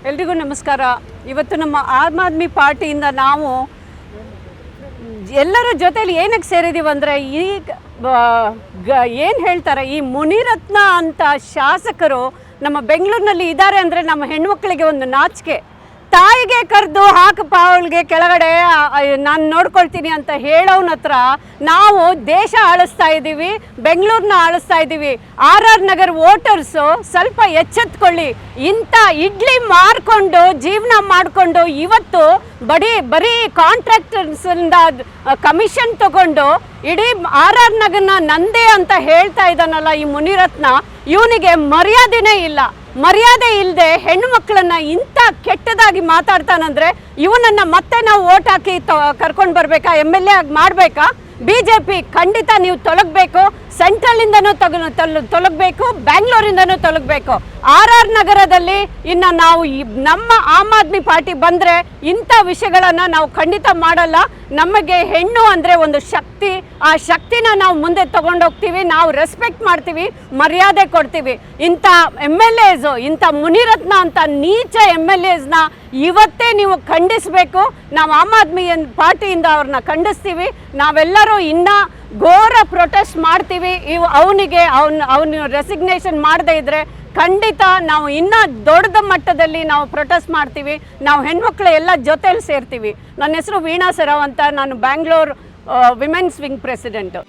ಎಲ್ರಿಗೂ ನಮಸ್ಕಾರ. ಇವತ್ತು ನಮ್ಮ ಆಮ್ ಆದ್ಮಿ ಪಾರ್ಟಿಯಿಂದ ನಾವು ಎಲ್ಲರ ಜೊತೆಲಿ ಏನಕ್ಕೆ ಸೇರಿದ್ದೀವಿ ಅಂದರೆ ಏನು ಹೇಳ್ತಾರೆ, ಈ ಮುನಿರತ್ನ ಅಂತ ಶಾಸಕರು ನಮ್ಮ ಬೆಂಗಳೂರಿನಲ್ಲಿ ಇದ್ದಾರೆ ಅಂದರೆ ನಮ್ಮ ಹೆಣ್ಮಕ್ಳಿಗೆ ಒಂದು ನಾಚಿಕೆ. ತಾಯಿಗೆ ಕರೆದು ಹಾಕಪ್ಪ ಅವಳಿಗೆ ಕೆಳಗಡೆ, ನಾನು ನೋಡ್ಕೊಳ್ತೀನಿ ಅಂತ ಹೇಳೋನ ಹತ್ರ ನಾವು ದೇಶ ಆಳಿಸ್ತಾ ಇದ್ದೀವಿ, ಬೆಂಗಳೂರನ್ನ ಆಳಿಸ್ತಾ ಇದ್ದೀವಿ. ಆರ್ ನಗರ್ ವೋಟರ್ಸು ಸ್ವಲ್ಪ ಎಚ್ಚೆತ್ಕೊಳ್ಳಿ. ಇಂಥ ಇಡ್ಲಿ ಮಾರ್ಕೊಂಡು ಜೀವನ ಮಾಡಿಕೊಂಡು ಇವತ್ತು ಬರೀ ಕಾಂಟ್ರಾಕ್ಟರ್ಸಿಂದ ಕಮಿಷನ್ ತಗೊಂಡು ಇಡೀ ಆರ್ ನಗರ್ನ ನಂದೇ ಅಂತ ಹೇಳ್ತಾ ಇದ್ದಾನಲ್ಲ ಈ ಮುನಿರತ್ನ, ಇವನಿಗೆ ಮರ್ಯಾದೆನೇ ಇಲ್ಲ. ಮರ್ಯಾದೆ ಇಲ್ಲದೆ ಹೆಣ್ಣು ಮಕ್ಕಳನ್ನ ಇಂಥ ಕೆಟ್ಟದಾಗಿ ಮಾತಾಡ್ತಾನಂದ್ರೆ ಇವನನ್ನು ಮತ್ತೆ ನಾವು ಓಟ್ ಹಾಕಿ ಕರ್ಕೊಂಡು ಬರಬೇಕಾ, MLA ಆಗಿ ಮಾಡಬೇಕಾ? BJP ಖಂಡಿತ ನೀವು ತೊಲಗಬೇಕು. ಸೆಂಟ್ರಲಿಂದನೂ ತೊಲಗಬೇಕು, ಬ್ಯಾಂಗ್ಳೂರಿಂದನೂ ತೊಲಗಬೇಕು. ಆರ್ ನಗರದಲ್ಲಿ ಇನ್ನು ನಾವು ನಮ್ಮ ಆಮ್ ಆದ್ಮಿ ಪಾರ್ಟಿ ಬಂದರೆ ಇಂಥ ವಿಷಯಗಳನ್ನು ನಾವು ಖಂಡಿತ ಮಾಡಲ್ಲ. ನಮಗೆ ಹೆಣ್ಣು ಅಂದರೆ ಒಂದು ಶಕ್ತಿ, ಆ ಶಕ್ತಿನ ನಾವು ಮುಂದೆ ತಗೊಂಡೋಗ್ತೀವಿ, ನಾವು ರೆಸ್ಪೆಕ್ಟ್ ಮಾಡ್ತೀವಿ, ಮರ್ಯಾದೆ ಕೊಡ್ತೀವಿ. ಇಂಥ MLAs, ಇಂಥ ಮುನಿರತ್ನ ಅಂತ ನೀಚ MLAsನ ಇವತ್ತೇ ನೀವು ಖಂಡಿಸಬೇಕು. ನಾವು ಆಮ್ ಆದ್ಮಿ ಪಾರ್ಟಿಯಿಂದ ಅವ್ರನ್ನ ಖಂಡಿಸ್ತೀವಿ. ನಾವೆಲ್ಲರೂ ಇನ್ನೂ ಘೋರ ಪ್ರೊಟೆಸ್ಟ್ ಮಾಡ್ತೀವಿ. ಅವನು ರೆಸಿಗ್ನೇಷನ್ ಮಾಡದೇ ಇದ್ದರೆ ಖಂಡಿತ ನಾವು ಇನ್ನೂ ದೊಡ್ಡ ಮಟ್ಟದಲ್ಲಿ ನಾವು ಪ್ರೊಟೆಸ್ಟ್ ಮಾಡ್ತೀವಿ. ನಾವು ಹೆಣ್ಮಕ್ಳು ಎಲ್ಲ ಜೊತೆಲಿ ಸೇರ್ತೀವಿ. ನನ್ನ ಹೆಸರು ವೀಣಾ ಸೆರಾವ್ ಅಂತ, ನಾನು ಬ್ಯಾಂಗ್ಳೂರ್ ವಿಮೆನ್ಸ್ ವಿಂಗ್ ಪ್ರೆಸಿಡೆಂಟು.